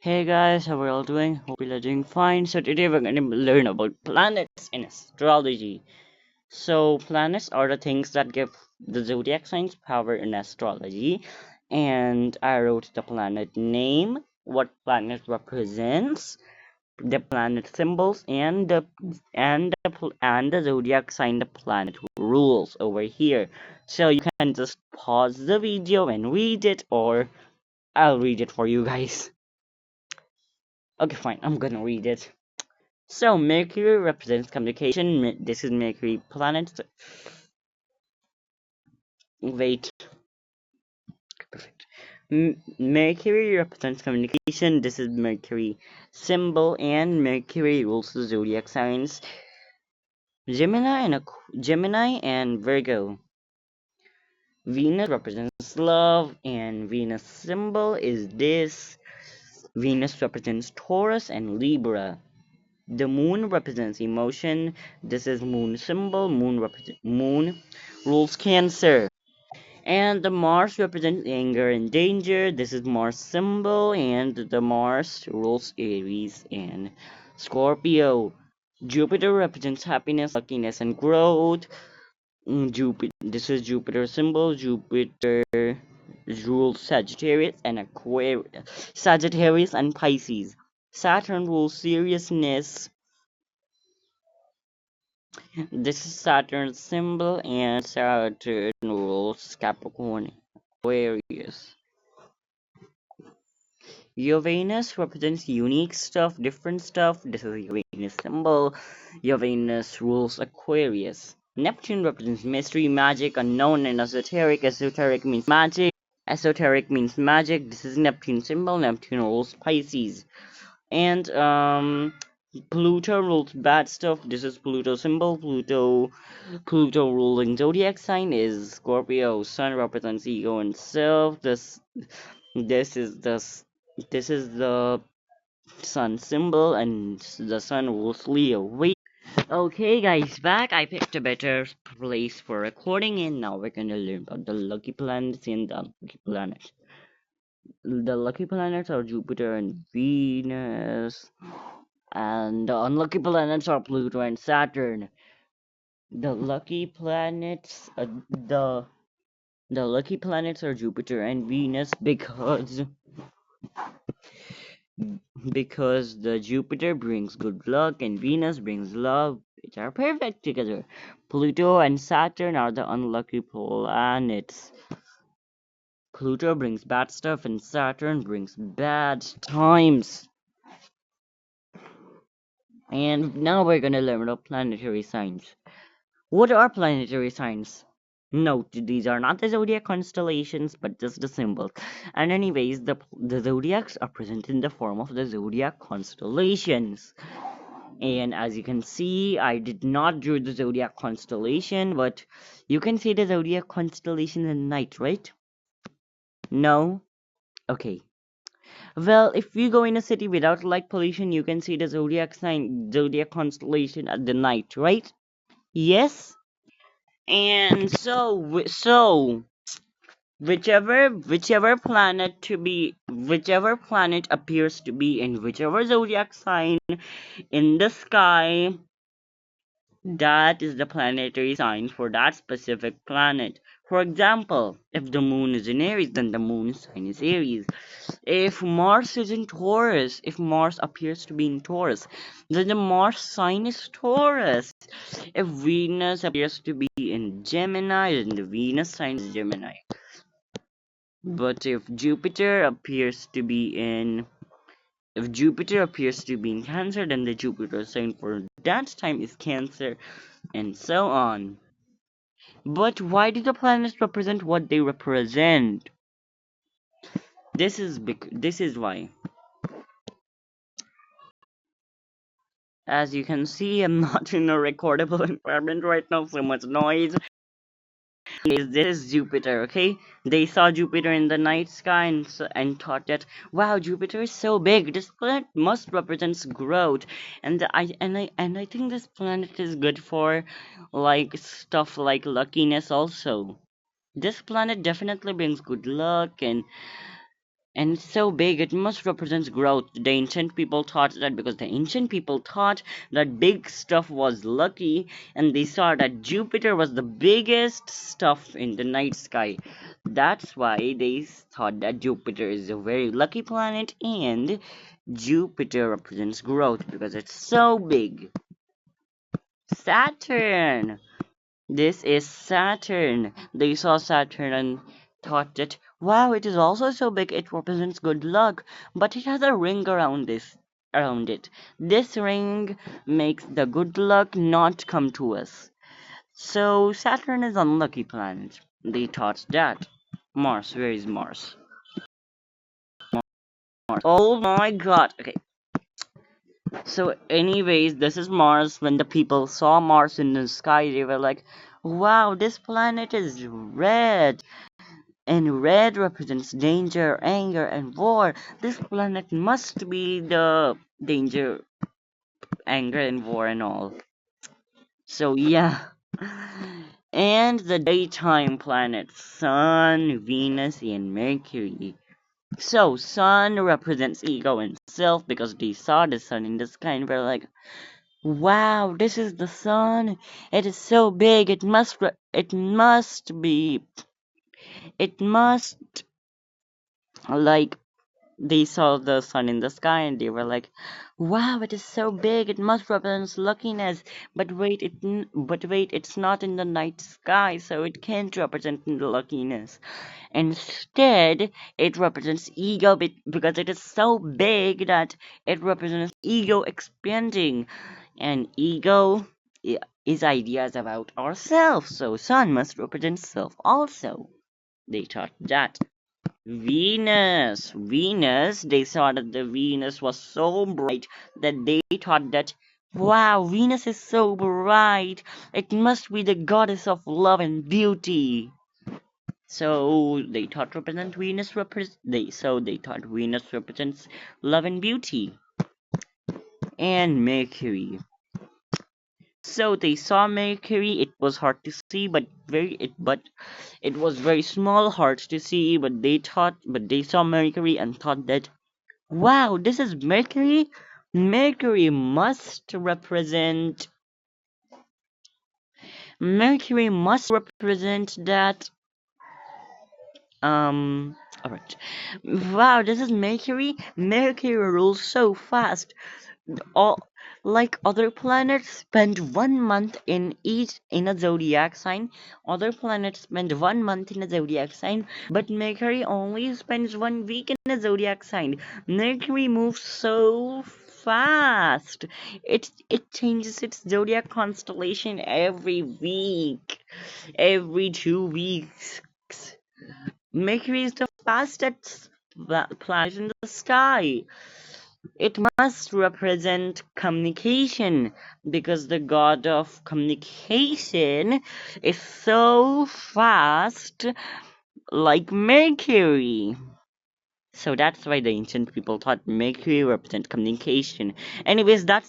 Hey guys, how are you all doing? Hope you're all doing fine. So today we're going to learn about planets in astrology. So planets are the things that give the zodiac signs power in astrology. And I wrote the planet name, what planet represents, the planet symbols, and the zodiac sign the planet rules over here. So you can just pause the video and read it, or I'll read it for you guys. Okay, fine. I'm gonna read it. So Mercury represents communication. This is Mercury planet. Wait, perfect. Mercury represents communication. This is Mercury symbol, and Mercury rules the zodiac signs. Gemini and Virgo. Venus represents love, and Venus symbol is this. Venus represents Taurus and Libra. The moon represents emotion. This is moon symbol. Moon rules Cancer. And the Mars represents anger and danger. This is Mars symbol, and the Mars rules Aries and Scorpio. Jupiter represents happiness, luckiness, and growth. Jupiter. This is Jupiter symbol. Jupiter rules Sagittarius and Pisces. Saturn rules seriousness. This is Saturn's symbol, and Saturn rules Capricorn, Aquarius. Uranus represents unique stuff, different stuff. This is Uranus symbol. Uranus rules Aquarius. Neptune represents mystery, magic, unknown, and esoteric. Esoteric means magic. Esoteric means magic. This is Neptune symbol. Neptune rules Pisces. And Pluto rules bad stuff. This is Pluto symbol. Pluto ruling zodiac sign is Scorpio. Sun represents ego and self. This is the sun symbol, and the sun rules Leo. Wait. Okay, guys, back. I picked a better place for recording, and now we're gonna learn about the lucky planets and the unlucky planets. The lucky planets are Jupiter and Venus, and the unlucky planets are Pluto and Saturn. The lucky planets, the lucky planets are Jupiter and Venus because the Jupiter brings good luck and Venus brings love, which are perfect together. Pluto and Saturn are the unlucky planets. Pluto brings bad stuff and Saturn brings bad times. And now we're gonna learn about planetary signs. What are planetary signs? Note, these are not the zodiac constellations, but just the symbols. And anyways, the zodiacs are present in the form of the zodiac constellations. And as you can see, I did not draw the zodiac constellation, but you can see the zodiac constellation in the night, right? No? Okay. Well, if you go in a city without light pollution, you can see the zodiac constellation at the night, right? Yes? And so whichever planet appears to be in whichever zodiac sign in the sky, that is the planetary sign for that specific planet. For example, if the moon is in Aries, then the moon sign is Aries. If Mars is in Taurus, if Mars appears to be in Taurus, then the Mars sign is Taurus. If Venus appears to be in Gemini, then the Venus sign is Gemini. But if Jupiter appears to be in Cancer, then the Jupiter sign for that time is Cancer, and so on. But why do the planets represent what they represent? This is why. As you can see, I'm not in a recordable environment right now, so much noise. This is Jupiter, okay? They saw Jupiter in the night sky and thought that, wow, Jupiter is so big. This planet must represent growth, and I think this planet is good for like stuff like luckiness also. This planet definitely brings good luck and it's so big it must represent growth. The ancient people thought that because the ancient people thought that big stuff was lucky, and they saw that Jupiter was the biggest stuff in the night sky. That's why they thought that Jupiter is a very lucky planet, and Jupiter represents growth because it's so big. Saturn. This is Saturn. They saw Saturn and thought that, wow, it is also so big, it represents good luck, but it has a ring around it. This ring makes the good luck not come to us. So Saturn is an unlucky planet. They thought that. Mars, where is Mars? Mars. Oh my god. Okay. So anyways, this is Mars. When the people saw Mars in the sky, they were like, wow, this planet is red. And red represents danger, anger, and war. This planet must be the danger, anger, and war and all. So yeah. And the daytime planets, Sun, Venus, and Mercury. So Sun represents ego and self because they saw the sun in the sky and were like, wow, this is the sun. It is so big. It must like they saw the sun in the sky and they were like, wow, it is so big, it must represent luckiness. But wait, it's not in the night sky, so it can't represent luckiness. Instead, it represents ego because it is so big that it represents ego expanding, and ego is ideas about ourselves, so sun must represent self also. They thought that. Venus, they saw that the Venus was so bright that they thought that, wow, Venus is so bright, it must be the goddess of love and beauty. So they thought Venus represents love and beauty. And Mercury. So they saw Mercury. It was hard to see, but it was very small, hard to see. But they saw Mercury and thought that, wow, this is Mercury. Mercury must represent. Mercury must represent that. Alright. Wow, this is Mercury. Mercury rules so fast. All like other planets spend 1 month in a zodiac sign. Other planets spend 1 month in a zodiac sign, but Mercury only spends 1 week in a zodiac sign. Mercury moves so fast. It changes its zodiac constellation every week, every 2 weeks. Mercury is the fastest planet in the sky. It must represent communication because the god of communication is so fast like Mercury. So that's why the ancient people thought Mercury represents communication. Anyways, that's